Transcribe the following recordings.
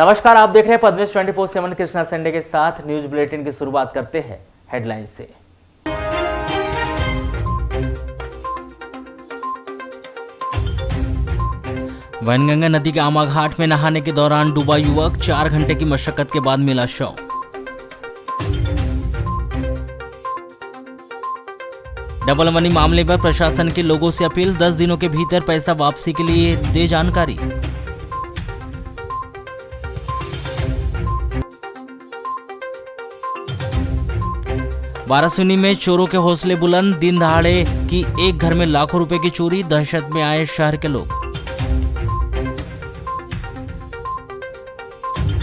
नमस्कार, आप देख रहे हैं पद्मेश 24/7 कृष्णा संडे के साथ। न्यूज बुलेटिन की शुरुआत करते हैं हेडलाइन से। वैनगंगा नदी के आमा घाट में नहाने के दौरान डूबा युवक, 4 घंटे की मशक्कत के बाद मिला शव। डबल मनी मामले पर प्रशासन के लोगों से अपील, 10 दिनों के भीतर पैसा वापसी के लिए दे जानकारी। वाराणसी में चोरों के हौसले बुलंद, दिन दहाड़े की एक घर में लाखों रुपए की चोरी, दहशत में आए शहर के लोग।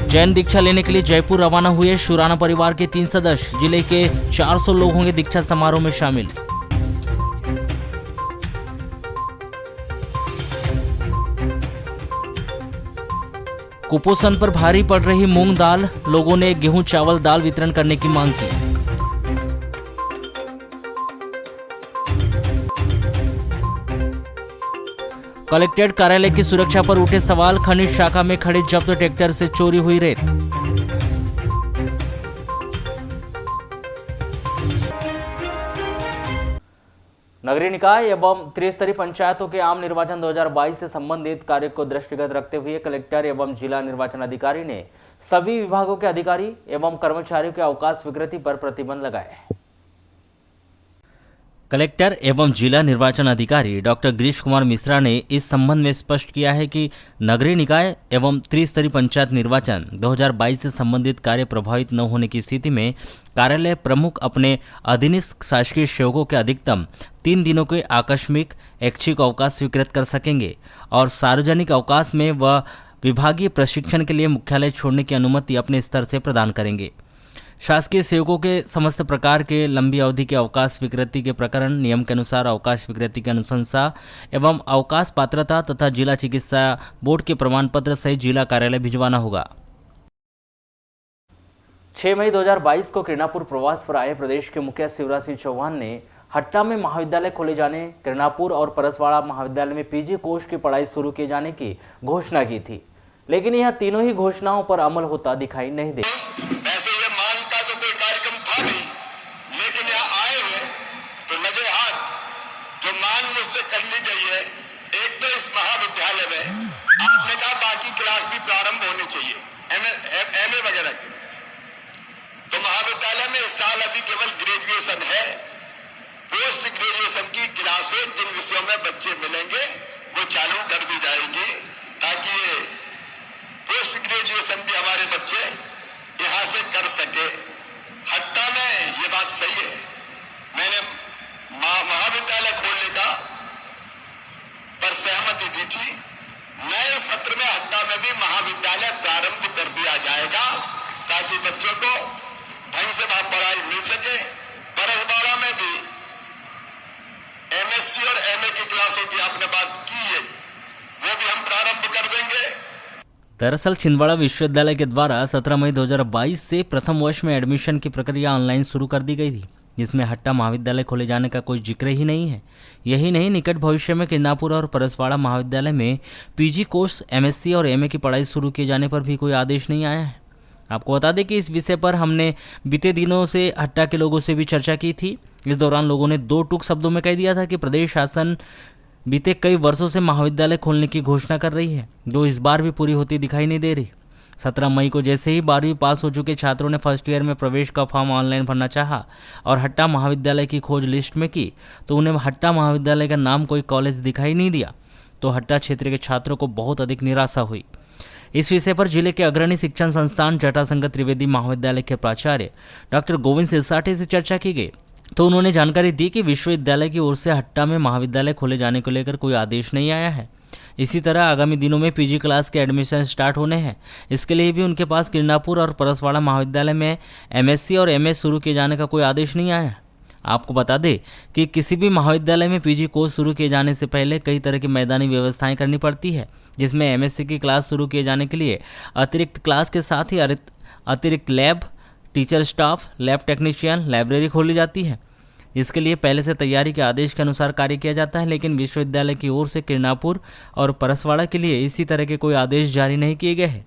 जैन दीक्षा लेने के लिए जयपुर रवाना हुए शुराना परिवार के 3 सदस्य, जिले के 400 लोग होंगे दीक्षा समारोह में शामिल। कुपोषण पर भारी पड़ रही मूंग दाल, लोगों ने गेहूं चावल दाल वितरण करने की मांग की। कलेक्ट्रेट कार्यालय की सुरक्षा पर उठे सवाल, खनिज शाखा में खड़े जब्त ट्रैक्टर से चोरी हुई रेत। नगरीय निकाय एवं त्रिस्तरीय पंचायतों के आम निर्वाचन 2022 से संबंधित कार्य को दृष्टिगत रखते हुए कलेक्टर एवं जिला निर्वाचन अधिकारी ने सभी विभागों के अधिकारी एवं कर्मचारियों के अवकाश स्वीकृति पर प्रतिबंध लगाया है। कलेक्टर एवं जिला निर्वाचन अधिकारी डॉक्टर गिरीश कुमार मिश्रा ने इस संबंध में स्पष्ट किया है कि नगरीय निकाय एवं त्रिस्तरीय पंचायत निर्वाचन 2022 से संबंधित कार्य प्रभावित न होने की स्थिति में कार्यालय प्रमुख अपने अधीनस्थ शासकीय सेवकों के अधिकतम 3 दिनों के आकस्मिक ऐच्छिक अवकाश स्वीकृत कर सकेंगे और सार्वजनिक अवकाश में वह विभागीय प्रशिक्षण के लिए मुख्यालय छोड़ने की अनुमति अपने स्तर से प्रदान करेंगे। शासकीय सेवकों के समस्त प्रकार के लंबी अवधि के अवकाश स्वीकृति के प्रकरण नियम के अनुसार अवकाश स्वीकृति की अनुशंसा एवं अवकाश पात्रता तथा जिला चिकित्सा बोर्ड के प्रमाण पत्र सहित जिला कार्यालय भिजवाना होगा। 6 मई 2022 को किरणापुर प्रवास पर आए प्रदेश के मुखिया शिवराज सिंह चौहान ने हट्टा में महाविद्यालय खोले जाने, किरणापुर और परसवाड़ा महाविद्यालय में पीजी कोर्स की पढ़ाई शुरू किए जाने की घोषणा की थी, लेकिन यह तीनों ही घोषणाओं पर अमल होता दिखाई नहीं दे। एमए वगैरह के तो महाविद्यालय में इस साल अभी केवल ग्रेजुएशन है। पोस्ट ग्रेजुएशन की क्लासें जिन विषयों में बच्चे मिलेंगे वो चालू कर दी जाएंगी ताकि ये पोस्ट ग्रेजुएशन भी हमारे बच्चे यहां से कर सके। हट्टा में ये बात सही है, मैंने महाविद्यालय खोलने का पर सहमति दी थी। नए सत्र में हट्टा में भी महाविद्यालय प्रारंभ कर दिया जाएगा ताकि बच्चों को ढंग से पढ़ाई मिल सके। परसवाड़ा में भी एमएससी और एमए की क्लासों की आपने बात की है, वो भी हम प्रारंभ कर देंगे। दरअसल छिंदवाड़ा विश्वविद्यालय के द्वारा 17 मई 2022 से प्रथम वर्ष में एडमिशन की प्रक्रिया ऑनलाइन शुरू कर दी गई थी, जिसमें हट्टा महाविद्यालय खोले जाने का कोई जिक्र ही नहीं है। यही नहीं, निकट भविष्य में किरणापुर और परसवाड़ा महाविद्यालय में पीजी कोर्स, एमएससी और एमए की पढ़ाई शुरू किए जाने पर भी कोई आदेश नहीं आया है। आपको बता दें कि इस विषय पर हमने बीते दिनों से हट्टा के लोगों से भी चर्चा की थी। इस दौरान लोगों ने 2 टूक शब्दों में कह दिया था कि प्रदेश शासन बीते कई वर्षों से महाविद्यालय खोलने की घोषणा कर रही है, जो इस बार भी पूरी होती दिखाई नहीं दे रही। 17 मई को जैसे ही 12वीं पास हो चुके छात्रों ने फर्स्ट ईयर में प्रवेश का फॉर्म ऑनलाइन भरना चाहा और हट्टा महाविद्यालय की खोज लिस्ट में की तो उन्हें हट्टा महाविद्यालय का नाम कोई कॉलेज दिखाई नहीं दिया, तो हट्टा क्षेत्र के छात्रों को बहुत अधिक निराशा हुई। इस विषय पर जिले के अग्रणी शिक्षण संस्थान जटाशंकर त्रिवेदी महाविद्यालय के प्राचार्य डॉक्टर गोविंद सिरसाटे से चर्चा की गई, तो उन्होंने जानकारी दी कि विश्वविद्यालय की ओर से हट्टा में महाविद्यालय खोले जाने को लेकर कोई आदेश नहीं आया है। इसी तरह आगामी दिनों में पीजी क्लास के एडमिशन स्टार्ट होने हैं, इसके लिए भी उनके पास किरणापुर और परसवाड़ा महाविद्यालय में एमएससी और एमए शुरू किए जाने का कोई आदेश नहीं आया है। आपको बता दें कि किसी भी महाविद्यालय में पीजी कोर्स शुरू किए जाने से पहले कई तरह की मैदानी व्यवस्थाएं करनी पड़ती है, जिसमें एमएससी की क्लास शुरू किए जाने के लिए अतिरिक्त क्लास के साथ ही अतिरिक्त lab, teacher staff, lab technician, library खोली जाती है। इसके लिए पहले से तैयारी के आदेश के अनुसार कार्य किया जाता है, लेकिन विश्वविद्यालय की ओर से किरणापुर और परसवाड़ा के लिए इसी तरह के कोई आदेश जारी नहीं किए गए हैं।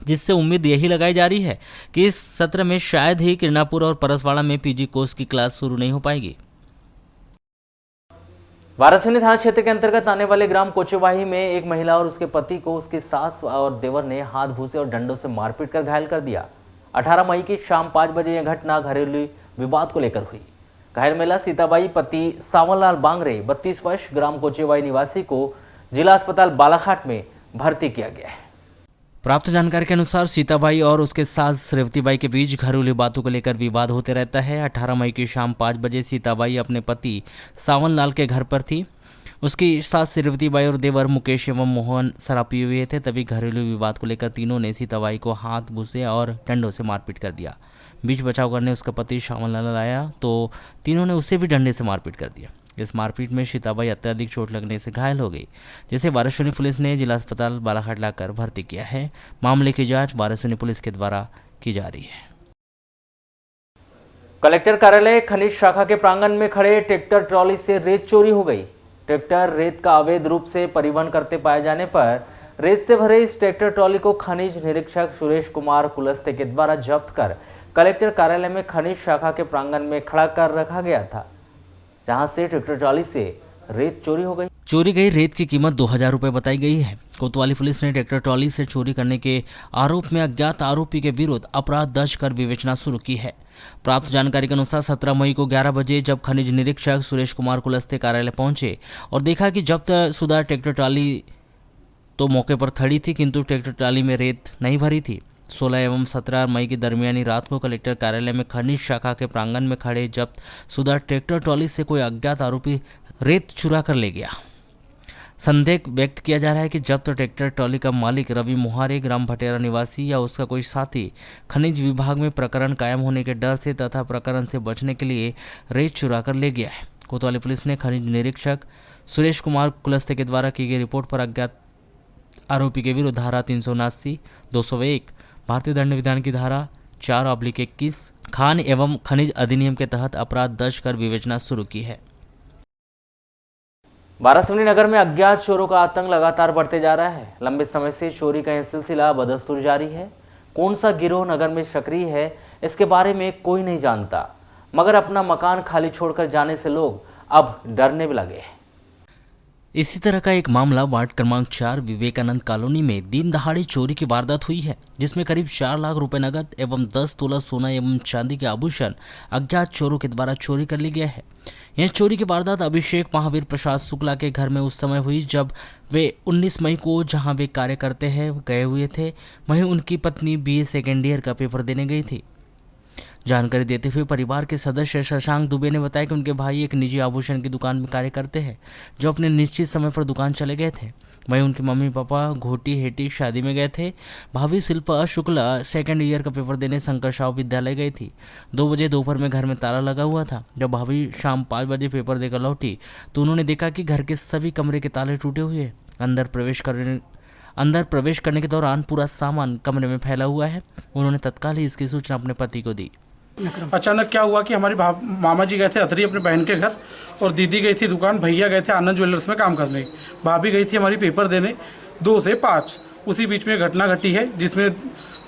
जिससे उम्मीद यही लगाई जा रही है कि इस सत्र में शायद ही किरणापुर और परसवाड़ा में पीजी कोर्स की क्लास शुरू नहीं हो पाएगी। वारासिनी थाना क्षेत्र के अंतर्गत आने वाले ग्राम कोचेवाही में एक महिला और उसके पति को उसके सास और देवर ने हाथ भूसे और डंडों से मारपीट कर घायल कर दिया। 18 मई की शाम 5 बजे यह घटना घरेलू विवाद को लेकर हुई। घायल महिला सीताबाई पति सावनलाल बांगरे 32 वर्ष ग्राम कोचेवाही निवासी को जिला अस्पताल बालाघाट में भर्ती किया गया है। प्राप्त जानकारी के अनुसार सीताबाई और उसके सास रेवतीबाई के बीच घरेलू बातों को लेकर विवाद होते रहता है। 18 मई की शाम 5 बजे सीताबाई अपने पति सावनलाल के घर पर थी। उसकी सास रेवतीबाई और देवर मुकेश एवं मोहन शराब पिए हुए थे। तभी घरेलू विवाद को लेकर तीनों ने सीताबाई को हाथ भूसे और डंडों से मारपीट कर दिया। बीच बचाव करने उसका पति सावनलाल आया तो तीनों ने उसे भी डंडे से मारपीट कर दिया। इस मारपीट में सीताबाई अत्यधिक चोट लगने से घायल हो गई, जिसे वारासिनी पुलिस ने जिला अस्पताल बालाघाट लाकर भर्ती किया है। मामले की जांच वारासिनी पुलिस के द्वारा की जा रही है। कलेक्टर कार्यालय खनिज शाखा के प्रांगण में खड़े ट्रैक्टर ट्रॉली से रेत चोरी हो गई। ट्रैक्टर रेत का अवैध रूप से परिवहन करते पाए जाने पर रेत से भरे इस ट्रैक्टर ट्रॉली को खनिज निरीक्षक सुरेश कुमार कुलस्ते के द्वारा जब्त कर कलेक्टर कार्यालय में खनिज शाखा के प्रांगण में खड़ा कर रखा गया था, जहां से ट्रैक्टर ट्रॉली से रेत चोरी हो गई। चोरी गई रेत की कीमत 2000 रुपए बताई गई है। कोतवाली पुलिस ने ट्रैक्टर ट्रॉली से चोरी करने के आरोप में अज्ञात आरोपी के विरुद्ध अपराध दर्ज कर विवेचना शुरू की है। प्राप्त जानकारी के अनुसार 17 मई को 11 बजे जब खनिज निरीक्षक सुरेश कुमार कुलस्ते कार्यालय पहुंचे और देखा कि जब्त शुदा ट्रैक्टर ट्रॉली तो मौके पर खड़ी थी, किंतु ट्रैक्टर ट्रॉली में रेत नहीं भरी थी। 16 एवं 17 मई की दरमियानी रात को कलेक्टर कार्यालय में खनिज शाखा के प्रांगण में खड़े जब्त शुदा ट्रैक्टर ट्रॉली से कोई अज्ञात आरोपी रेत चुरा कर ले गया। संदेह व्यक्त किया जा रहा है कि जब्त ट्रैक्टर ट्रॉली का मालिक रवि मोहारे ग्राम भटेरा निवासी या उसका कोई साथी खनिज विभाग में प्रकरण कायम होने के डर से तथा प्रकरण से बचने के लिए रेत चुरा कर ले गया है। कोतवाली पुलिस ने खनिज निरीक्षक सुरेश कुमार कुलस्ते के द्वारा की गई रिपोर्ट पर अज्ञात आरोपी के विरुद्ध धारा 379, 201, भारतीय दंड विधान की धारा 4/21 खान एवं खनिज अधिनियम के तहत अपराध दर्ज कर विवेचना शुरू की है। वारासिनी नगर में अज्ञात चोरों का आतंक लगातार बढ़ते जा रहा है। लंबे समय से चोरी का यह सिलसिला बदस्तूर जारी है। कौन सा गिरोह नगर में सक्रिय है, इसके बारे में कोई नहीं जानता, मगर अपना मकान खाली छोड़कर जाने से लोग अब डरने भी लगे हैं। इसी तरह का एक मामला वार्ड क्रमांक 4 विवेकानंद कॉलोनी में दिन दहाड़ी चोरी की वारदात हुई है, जिसमें करीब 4 लाख रुपए नगद एवं 10 तोला सोना एवं चांदी के आभूषण अज्ञात चोरों के द्वारा चोरी कर ली गया है। यह चोरी की वारदात अभिषेक महावीर प्रसाद शुक्ला के घर में उस समय हुई जब वे 19 मई को जहां वे कार्य करते हैं गए हुए थे, वहीं उनकी पत्नी BA सेकेंड ईयर का पेपर देने गई थी। जानकारी देते हुए परिवार के सदस्य शशांक दुबे ने बताया कि उनके भाई एक निजी आभूषण की दुकान में कार्य करते हैं, जो अपने निश्चित समय पर दुकान चले गए थे। वहीं उनके मम्मी पापा घोटी हेटी शादी में गए थे। भाभी शिल्पा शुक्ला सेकेंड ईयर का पेपर देने शंकर शाह विद्यालय गई थी। 2 बजे दोपहर में घर में ताला लगा हुआ था। जब भाभी शाम 5 बजे पेपर देकर लौटी तो उन्होंने देखा कि घर के सभी कमरे के ताले टूटे हुए। अंदर प्रवेश करने के दौरान पूरा सामान कमरे में फैला हुआ है। उन्होंने तत्काल ही इसकी सूचना अपने पति को दी। अचानक क्या हुआ कि हमारी मामा जी गए थे अथरी अपने बहन के घर और दीदी गई थी दुकान, भैया गए थे आनंद ज्वेलर्स में काम करने, भाभी गई थी हमारी पेपर देने 2 से 5। उसी बीच में घटना घटी है जिसमें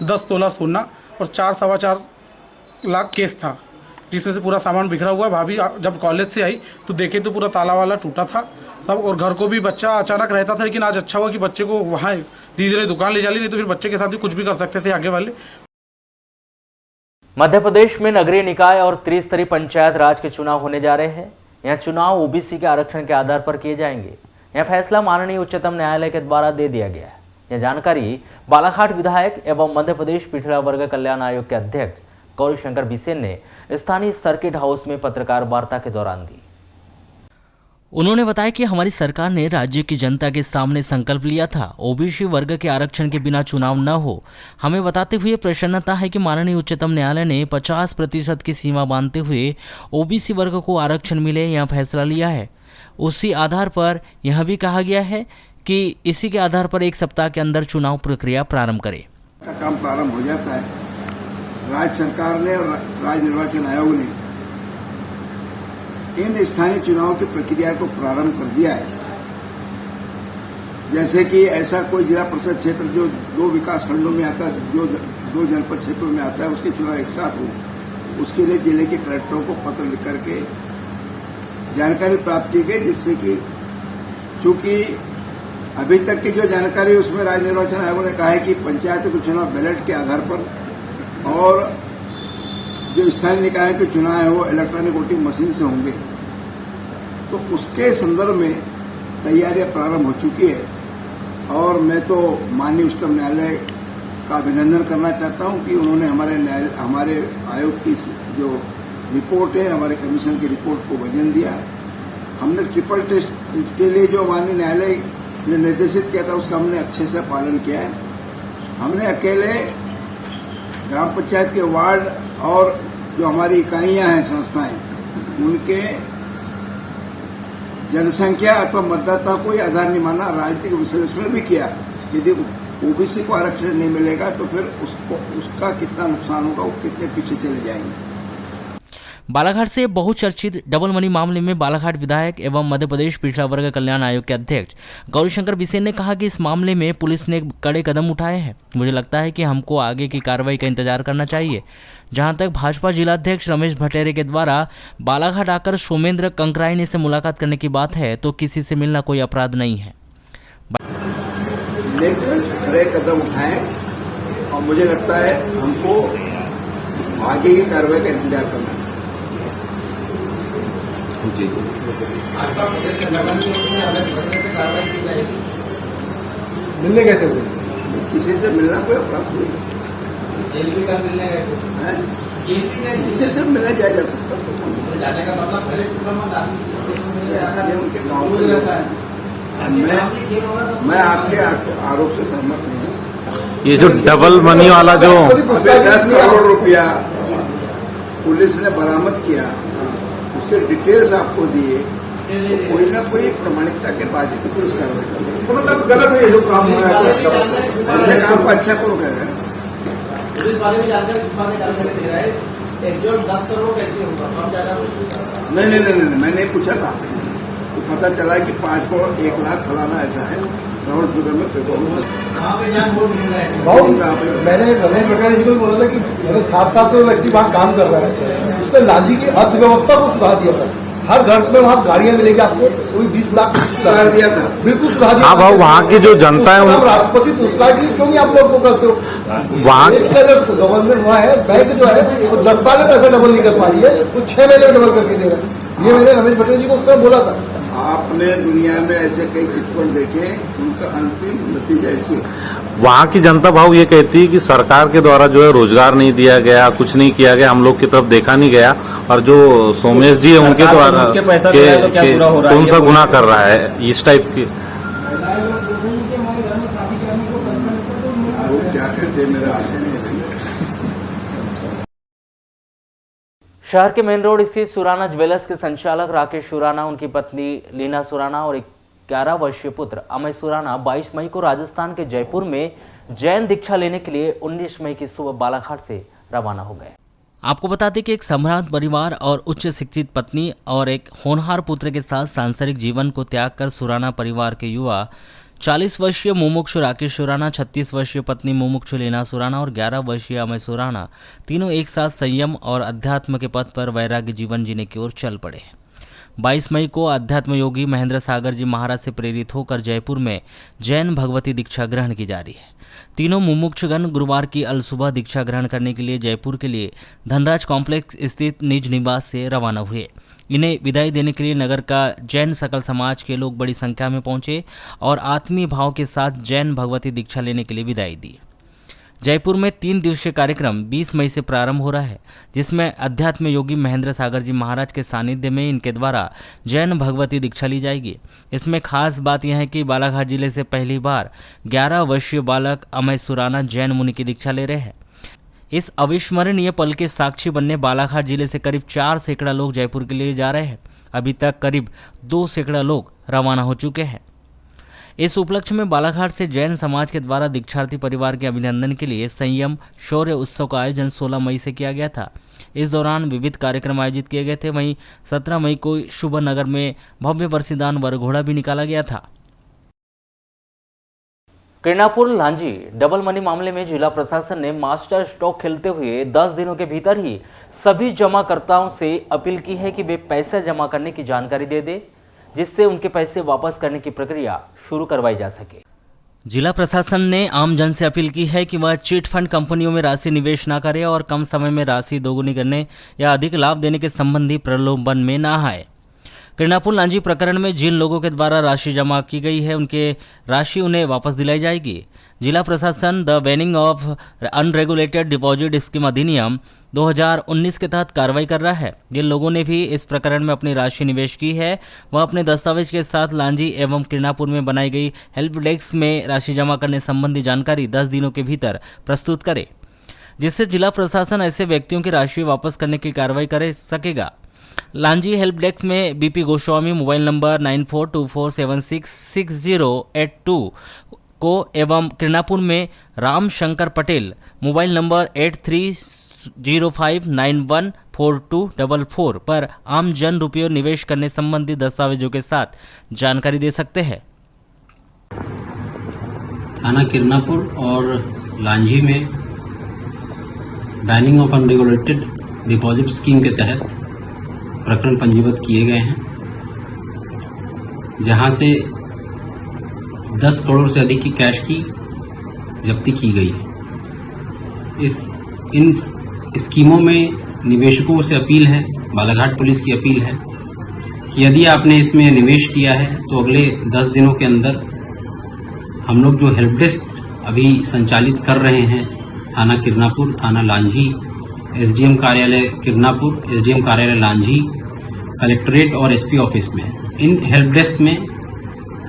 10 तोला सोना और 4-4.25 लाख केस था, जिसमें से पूरा सामान बिखरा हुआ। भाभी जब कॉलेज से आई तो देखे तो पूरा ताला वाला टूटा था सब, और घर को भी बच्चा अचानक रहता था, लेकिन आज अच्छा हुआ कि बच्चे को वहाँ दीदी ने दुकान ले जा ली, नहीं तो फिर बच्चे के साथ भी कुछ भी कर सकते थे आगे वाले। मध्य प्रदेश में नगरीय निकाय और त्रिस्तरीय पंचायत राज के चुनाव होने जा रहे हैं। यह चुनाव ओबीसी के आरक्षण के आधार पर किए जाएंगे। यह फैसला माननीय उच्चतम न्यायालय के द्वारा दे दिया गया है। यह जानकारी बालाघाट विधायक एवं मध्य प्रदेश पिछड़ा वर्ग कल्याण आयोग के अध्यक्ष गौरीशंकर बिसेन ने स्थानीय सर्किट हाउस में पत्रकार वार्ता के दौरान दी। उन्होंने बताया कि हमारी सरकार ने राज्य की जनता के सामने संकल्प लिया था ओबीसी वर्ग के आरक्षण के बिना चुनाव न हो। हमें बताते हुए प्रसन्नता है कि माननीय उच्चतम न्यायालय ने 50% की सीमा बांधते हुए ओबीसी वर्ग को आरक्षण मिले यह फैसला लिया है। उसी आधार पर यह भी कहा गया है कि इसी के आधार पर 1 सप्ताह के अंदर चुनाव प्रक्रिया प्रारंभ करे। काम प्रारंभ हो जाता है। राज्य सरकार ने और राज्य निर्वाचन आयोग ने इन स्थानीय चुनाव की प्रक्रिया को प्रारंभ कर दिया है। जैसे कि ऐसा कोई जिला परिषद क्षेत्र जो 2 विकास खंडों में आता है, जो 2 जनपद क्षेत्रों में आता है, उसके चुनाव एक साथ हो, उसके लिए जिले के कलेक्टरों को पत्र लिख करके जानकारी प्राप्त की गई, जिससे कि चूंकि अभी तक की जो जानकारी उसमें राज्य निर्वाचन आयोग ने कहा है कि पंचायत के चुनाव बैलेट के आधार पर और जो स्थानीय निकाय के चुनाव है वो इलेक्ट्रॉनिक वोटिंग मशीन से होंगे। तो उसके संदर्भ में तैयारियां प्रारंभ हो चुकी है और मैं तो माननीय उच्चतम न्यायालय का अभिनंदन करना चाहता हूं कि उन्होंने हमारे आयोग की जो रिपोर्ट है, हमारे कमीशन की रिपोर्ट को वजन दिया। हमने ट्रिपल टेस्ट के लिए जो माननीय न्यायालय ने निर्देशित किया था उसका हमने अच्छे से पालन किया है। हमने अकेले ग्राम पंचायत के वार्ड और जो हमारी इकाइयां हैं, संस्थाएं, उनके जनसंख्या अथवा मतदाता को आधार नहीं माना, राजनीतिक विश्लेषण भी किया। यदि ओबीसी को आरक्षण नहीं मिलेगा तो फिर उसका कितना नुकसान होगा, वो कितने पीछे चले जाएंगे। बालाघाट से बहुचर्चित डबल मनी मामले में बालाघाट विधायक एवं मध्य प्रदेश पिछड़ा वर्ग कल्याण आयोग के अध्यक्ष गौरीशंकर बिसेन ने कहा कि इस मामले में पुलिस ने कड़े कदम उठाए हैं। मुझे लगता है कि हमको आगे की कार्रवाई का इंतजार करना चाहिए। जहां तक भाजपा जिलाध्यक्ष रमेश भट्टेरे के द्वारा बालाघाट आकर सोमेंद्र कंकराइने से मुलाकात करने की बात है, तो किसी से मिलना कोई अपराध नहीं है। कड़े कदम उठाए और मुझे लगता है हमको आगे की कार्रवाई का इंतजार करना है। जी मिलने गए थे किसी से मिलना कोई अपराध हुई किसी से मिलने जाया जा सकता ऐसा नहीं उनके गाँव में रहता है। मैं आपके आरोप से सहमत नहीं हूँ। ये जो डबल मनी वाला जो 10 करोड़ रुपया पुलिस ने बरामद किया, उसके डिटेल्स आपको दिए, तो कोई ना कोई प्रमाणिकता के बाद ही तो पुलिस कार्रवाई कर मतलब गलत है ये जो काम हुआ है। ऐसे काम को अच्छा कौन कर रहे हैं? पुलिस वाले भी जानकारी दे रहा है 10 करोड़ कैसे होगा? नहीं, मैं नहीं पूछा था। तो पता चला कि 5 करोड़ 1 लाख फलाना ऐसा है। राहुल में मैंने रमेश भट्टाचार्य जी को भी बोला था कि मेरे 7 साल से वो व्यक्ति वहाँ काम कर रहा है, उसने लांजी की अर्थव्यवस्था को सुधार दिया था। हर घर में वहाँ गाड़ियां मिलेगी आपको, कोई 20 लाख सुधार दिया था, बिल्कुल सुधार दिया। हाँ भाव, वहाँ की जो जनता है राष्ट्रपति पुरस्कार के लिए क्यों नहीं आप लोग वो करते हो? वहाँ इसका जब गवर्नर हुआ है, बैंक जो है वो 10 साल में पैसा डबल नहीं कर पा रही है, वो 6 महीने में डबल करके दे रहा है। ये मैंने रमेश भट्टाचार्य जी को उस समय बोला था। आपने दुनिया में ऐसे कई चिटफंड देखे, उनका अंतिम नतीजा ऐसी। वहाँ की जनता भाव ये कहती है कि सरकार के द्वारा जो है रोजगार नहीं दिया गया, कुछ नहीं किया गया, हम लोग की तरफ देखा नहीं गया, और जो सोमेश जी है उनके द्वारा कौन सा गुनाह कर रहा है इस टाइप की। क्या करते मेरा आशय नहीं। शहर के मेन रोड स्थित सुराना ज्वेलर्स के संचालक राकेश सुराना, उनकी पत्नी लीना सुराना और 11 वर्षीय पुत्र अमय सुराना 22 मई को राजस्थान के जयपुर में जैन दीक्षा लेने के लिए 19 मई की सुबह बालाघाट से रवाना हो गए। आपको बता दें कि एक सम्राट परिवार और उच्च शिक्षित पत्नी और एक होनहार पुत्र के साथ सांसारिक जीवन को त्याग कर सुराना परिवार के युवा 40 वर्षीय मुमुक्षु राकेश सुराना, 36 वर्षीय पत्नी मुमुक्षु लीना सुराना और 11 वर्षीय अमय सुराना तीनों एक साथ संयम और अध्यात्म के पथ पर वैराग्य जीवन जीने की ओर चल पड़े। 22 मई को अध्यात्म योगी महेंद्र सागर जी महाराज से प्रेरित होकर जयपुर में जैन भगवती दीक्षा ग्रहण की जा रही है। तीनों मुमुक्षुगण गुरुवार की अलसुबह दीक्षा ग्रहण करने के लिए जयपुर के लिए धनराज कॉम्प्लेक्स स्थित निज निवास से रवाना हुए। इन्हें विदाई देने के लिए नगर का जैन सकल समाज के लोग बड़ी संख्या में पहुंचे और आत्मीय भाव के साथ जैन भगवती दीक्षा लेने के लिए विदाई दी। जयपुर में 3 दिवसीय कार्यक्रम 20 मई से प्रारंभ हो रहा है, जिसमें अध्यात्म योगी महेंद्र सागर जी महाराज के सानिध्य में इनके द्वारा जैन भगवती दीक्षा ली जाएगी। इसमें खास बात यह है कि बालाघाट जिले से पहली बार 11 वर्षीय बालक अमय सुराना जैन मुनि की दीक्षा ले रहे हैं। इस अविस्मरणीय पल के साक्षी बनने बालाघाट जिले से करीब 4 सैकड़ा लोग जयपुर के लिए जा रहे हैं। अभी तक करीब 2 सैकड़ा लोग रवाना हो चुके हैं। इस उपलक्ष्य में बालाघाट से जैन समाज के द्वारा दीक्षार्थी परिवार के अभिनंदन के लिए संयम शौर्य उत्सव का आयोजन 16 मई से किया गया था। इस दौरान विविध कार्यक्रम आयोजित किए गए थे। वहीं 17 मई को शुभ नगर में भव्य बरसीदान व घोड़ा भी निकाला गया था। किरणापुर लांजी डबल मनी मामले में जिला प्रशासन ने मास्टर स्ट्रोक खेलते हुए 10 दिनों के भीतर ही सभी जमाकर्ताओं से अपील की है कि वे पैसे जमा करने की जानकारी दे दें, जिससे उनके पैसे वापस करने की प्रक्रिया शुरू करवाई जा सके। जिला प्रशासन ने आम जन से अपील की है कि वह चिट फंड कंपनियों में राशि निवेश न करे और कम समय में राशि दोगुनी करने या अधिक लाभ देने के संबंधी प्रलोभन में न आए। किरणापुर लांजी प्रकरण में जिन लोगों के द्वारा राशि जमा की गई है उनके राशि उन्हें वापस दिलाई जाएगी। जिला प्रशासन the banning of unregulated deposit scheme अधिनियम 2019 के तहत कार्रवाई कर रहा है। जिन लोगों ने भी इस प्रकरण में अपनी राशि निवेश की है वह अपने दस्तावेज के साथ लांजी एवं किरणापुर में बनाई गई हेल्प डेस्क में राशि जमा करने संबंधी जानकारी 10 दिनों के भीतर प्रस्तुत करे, जिससे जिला प्रशासन ऐसे व्यक्तियों की राशि वापस करने की कार्रवाई कर सकेगा। लांजी हेल्प डेस्क में बीपी गोस्वामी मोबाइल नंबर 9424766082 को एवं किरणापुर में राम शंकर पटेल मोबाइल नंबर 8305914244 पर आम जन रुपयों निवेश करने संबंधी दस्तावेजों के साथ जानकारी दे सकते हैं। थाना किरणापुर और लांजी में banning of unregulated deposit scheme के तहत प्रकरण पंजीबद्ध किए गए हैं, जहां से 10 करोड़ से अधिक की कैश की जब्ती की गई है। इन स्कीमों में निवेशकों से अपील है, बालाघाट पुलिस की अपील है कि यदि आपने इसमें निवेश किया है तो अगले 10 दिनों के अंदर हम लोग जो हेल्प डेस्क अभी संचालित कर रहे हैं थाना किरणापुर, थाना लांजी, एसडीएम कार्यालय किरणापुर, एसडीएम कार्यालय लांजी, कलेक्ट्रेट और एसपी ऑफिस में, इन हेल्प डेस्क में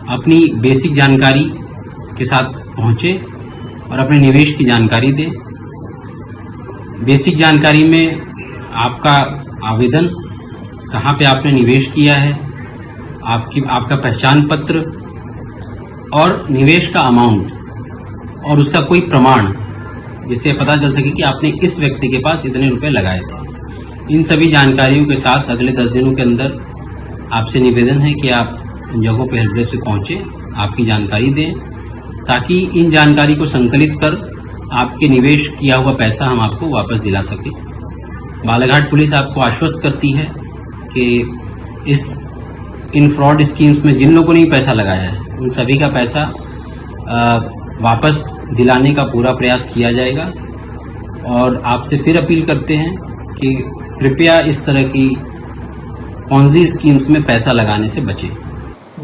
अपनी बेसिक जानकारी के साथ पहुंचे और अपने निवेश की जानकारी दें। बेसिक जानकारी में आपका आवेदन, कहाँ पे आपने निवेश किया है, आपका पहचान पत्र और निवेश का अमाउंट और उसका कोई प्रमाण, जिससे पता चल सके कि आपने इस व्यक्ति के पास इतने रुपए लगाए थे। इन सभी जानकारियों के साथ अगले 10 दिनों के अंदर आपसे निवेदन है कि आप इन जगहों पर हेल्प डेस्क पे पहुंचे, आपकी जानकारी दें, ताकि इन जानकारी को संकलित कर आपके निवेश किया हुआ पैसा हम आपको वापस दिला सके। बालाघाट पुलिस आपको आश्वस्त करती है कि इन फ्रॉड स्कीम्स में जिन लोगों ने पैसा लगाया है उन सभी का पैसा वापस दिलाने का पूरा प्रयास किया जाएगा। और आपसे फिर अपील करते हैं कि कृपया इस तरह की पॉन्जी स्कीम्स में पैसा लगाने से बचें।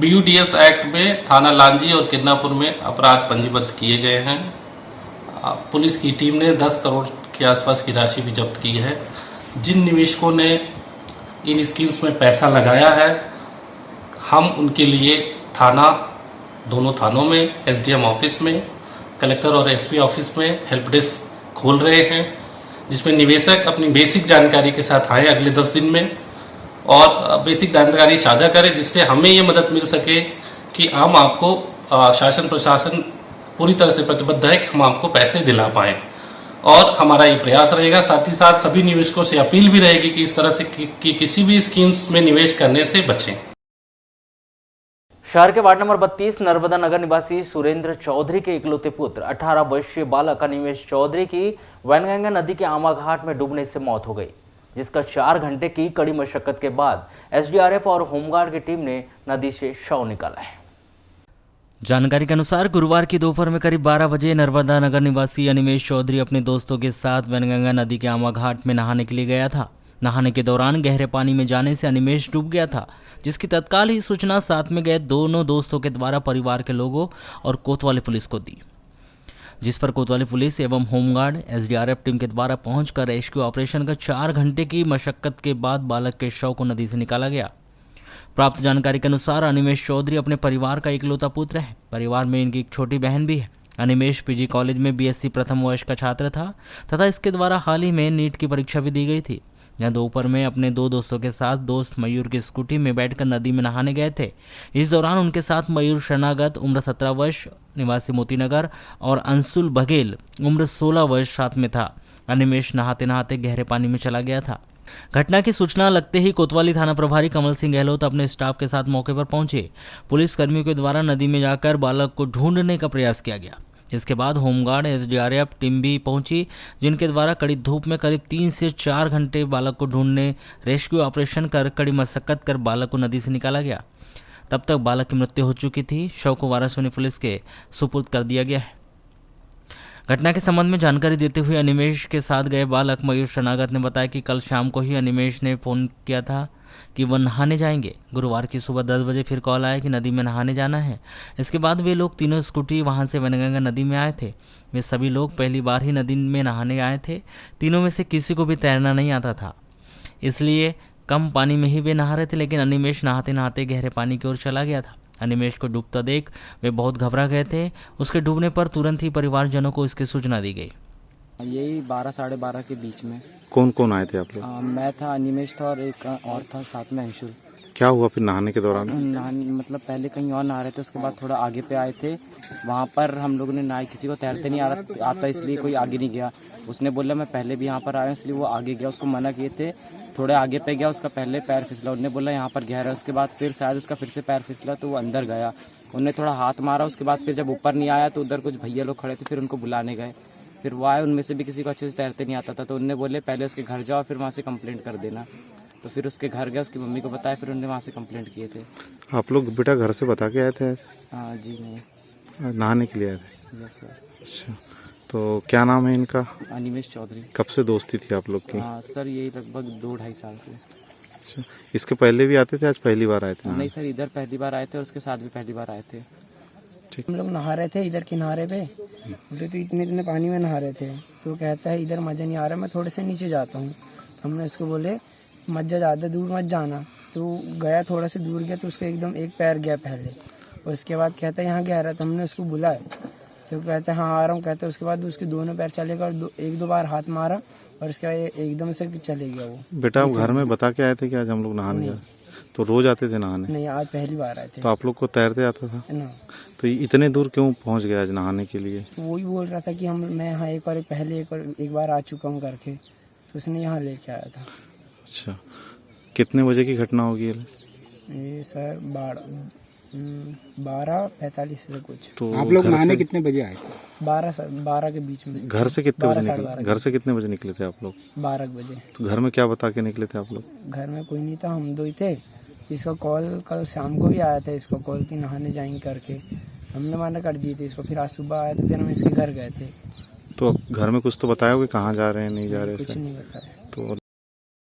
BUDS एक्ट में थाना लांजी और किरणापुर में अपराध पंजीबद्ध किए गए हैं। पुलिस की टीम ने 10 करोड़ के आसपास की राशि भी जब्त की है। जिन निवेशकों ने इन स्कीम्स में पैसा लगाया है, हम उनके लिए दोनों थानों में, एसडीएम ऑफिस में, कलेक्टर और एसपी ऑफिस में हेल्प डेस्क खोल रहे हैं, जिसमें निवेशक अपनी बेसिक जानकारी के साथ आए अगले 10 दिन में और बेसिक जानकारी साझा करें, जिससे हमें ये मदद मिल सके कि हम आपको शासन प्रशासन पूरी तरह से प्रतिबद्ध है कि हम आपको पैसे दिला पाएं। और हमारा ये प्रयास रहेगा। साथ ही साथ सभी निवेशकों से अपील भी रहेगी कि इस तरह से कि किसी भी स्कीम्स में निवेश करने से बचें। शहर के वार्ड नंबर 32 नर्मदा नगर निवासी सुरेंद्र चौधरी के इकलौते पुत्र 18 वर्षीय बालक अनिमेश चौधरी की वैनगंगा नदी के आमा घाट में डूबने से मौत हो गई, जिसका 4 घंटे की कड़ी मशक्कत के बाद एसडीआरएफ और होमगार्ड की टीम ने नदी से शव निकाला है। जानकारी के अनुसार गुरुवार की दोपहर में करीब 12 बजे नर्मदा नगर निवासी अनिमेश चौधरी अपने दोस्तों के साथ वैनगंगा नदी के आमा घाट में नहाने के लिए गया था। नहाने के दौरान गहरे पानी में जाने से अनिमेश डूब गया था, जिसकी तत्काल ही सूचना साथ में गए दोनों दोस्तों के द्वारा परिवार के लोगों और कोतवाली पुलिस को दी, जिस पर कोतवाली पुलिस एवं होमगार्ड एसडीआरएफ टीम के द्वारा पहुंचकर रेस्क्यू ऑपरेशन का 4 घंटे की मशक्कत के बाद बालक के शव को नदी से निकाला गया। प्राप्त जानकारी के अनुसार अनिमेश चौधरी अपने परिवार का इकलौता पुत्र है। परिवार में इनकी एक छोटी बहन भी है। अनिमेश पीजी कॉलेज में बीएससी प्रथम वर्ष का छात्र था तथा इसके द्वारा हाल ही में नीट की परीक्षा भी दी गई थी। यह दोपहर में अपने 2 दोस्तों के साथ दोस्त मयूर की स्कूटी में बैठकर नदी में नहाने गए थे। इस दौरान उनके साथ मयूर शरणागत उम्र 17 वर्ष निवासी मोतीनगर और अंशुल बघेल उम्र 16 वर्ष साथ में था। अनिमेश नहाते नहाते गहरे पानी में चला गया था। घटना की सूचना लगते ही कोतवाली थाना प्रभारी कमल सिंह गहलोत अपने स्टाफ के साथ मौके पर पहुंचे। पुलिस कर्मियों के द्वारा नदी में जाकर बालक को ढूंढने का प्रयास किया गया। इसके बाद होमगार्ड SDRF टीम भी पहुंची, जिनके द्वारा कड़ी धूप में करीब 3 से 4 घंटे बालक को ढूंढने रेस्क्यू ऑपरेशन कर कड़ी मशक्कत कर बालक को नदी से निकाला गया। तब तक बालक की मृत्यु हो चुकी थी। शव को वाराणसी पुलिस के सुपुर्द कर दिया गया है। घटना के संबंध में जानकारी देते हुए अनिमेश के साथ गए बालक मयूर शनागत ने बताया कि कल शाम को ही अनिमेश ने फ़ोन किया था कि वह नहाने जाएंगे। गुरुवार की सुबह 10 बजे फिर कॉल आया कि नदी में नहाने जाना है। इसके बाद वे लोग तीनों स्कूटी वहां से वनगंगा नदी में आए थे। वे सभी लोग पहली बार ही नदी में नहाने आए थे। तीनों में से किसी को भी तैरना नहीं आता था, इसलिए कम पानी में ही वे नहा रहे थे। लेकिन अनिमेश नहाते नहाते गहरे पानी की ओर चला गया था। अनिमेश को डूबता देख वे बहुत घबरा गए थे। उसके डूबने पर तुरंत ही परिवारजनों को इसकी सूचना दी गई। यही 12 साढ़े 12 के बीच में। कौन कौन आए थे आप लोग? मैं था, अनिमेश था और एक और था साथ में अंशुल। क्या हुआ फिर नहाने के दौरान? मतलब पहले कहीं और नहा रहे थे, उसके बाद थोड़ा आगे पे आए थे। वहाँ पर हम लोगों ने नहाई, किसी को तैरते नहीं आता इसलिए कोई आगे नहीं गया। उसने बोला मैं पहले भी यहाँ पर आया हूँ, इसलिए वो आगे गया। उसको मना किए थे, थोड़े आगे पे गया, उसका पहले पैर फिसला। उन्होंने बोला यहाँ पर गहरा है। उसके बाद फिर शायद उसका फिर से पैर फिसला तो वो अंदर गया। उन्हें थोड़ा हाथ मारा। उसके बाद फिर जब ऊपर नहीं आया तो उधर कुछ भैया लोग खड़े थे, फिर उनको बुलाने गए। फिर वो आए, उनमें से भी किसी को अच्छे से तैरते नहीं आता था, तो उन्होंने बोले पहले उसके घर जाओ, फिर वहाँ से कंप्लेंट कर देना। तो फिर उसके घर गया, उसकी मम्मी को बताया, फिर उन्होंने वहाँ से कंप्लेंट किए थे। आप लोग बेटा घर से बता के आए थे? हाँ जी। नहीं, नहाने के लिए आए थे? Yes sir. अच्छा, तो क्या नाम है इनका? अनिमेश चौधरी। कब से दोस्ती थी आप लोग की? हाँ सर, यही लगभग 2-2.5 साल से। अच्छा, इसके पहले भी आते थे, आज पहली बार आए थे? नहीं सर, इधर पहली बार आए थे और उसके साथ भी पहली बार आए थे। हम लोग नहा रहे थे इधर किनारे पे, बोले तो इतने पानी में नहा रहे थे। तो कहता है इधर मजा नहीं आ रहा, मैं थोड़े से नीचे जाता हूँ। हमने उसको बोले मत जा, ज़्यादा दूर मत जाना। तो गया, थोड़ा से दूर गया तो उसका एकदम एक पैर गया पहले, और उसके बाद कहता है यहाँ गया रहा। तो हमने उसको बुलाया तो कहता है हाँ आ रहा हूँ। कहता है उसके बाद उसके दोनों पैर चलेगा और 1-2 बार हाथ मारा और उसके बाद एकदम से चले गया वो। बेटा आप घर में बता के आए थे कि आज हम लोग नहाने जाए? तो रोज आते थे नहाने? नहीं, आज पहली बार आए थे। तो आप लोग को तैरते आता था ना? तो इतने दूर क्यों पहुंच गया आज नहाने के लिए? वही बोल रहा था कि मैं यहाँ एक बार आ चुका हूँ करके, तो उसने यहाँ लेके आया था। अच्छा, कितने बजे की घटना होगी ये सर 12:45 से कुछ। तो आप लोग नहाने कितने बजे आए थे? 12 के बीच में। घर से कितने बजे निकले? घर से कितने बजे निकले थे आप लोग? 12 बजे। तो घर में क्या बता के निकले थे आप लोग? घर में कोई नहीं था, हम दो ही थे। इसका कॉल कल शाम को भी आया था, इसको कॉल की नहाने जाएंगे करके। हमने मना कर दिए थे इसको। फिर आज सुबह आया तो फिर हम इसके घर गए थे। तो घर में कुछ तो बताया होगा कहाँ जा रहे हैं, नहीं जा रहे? कुछ नहीं बताया।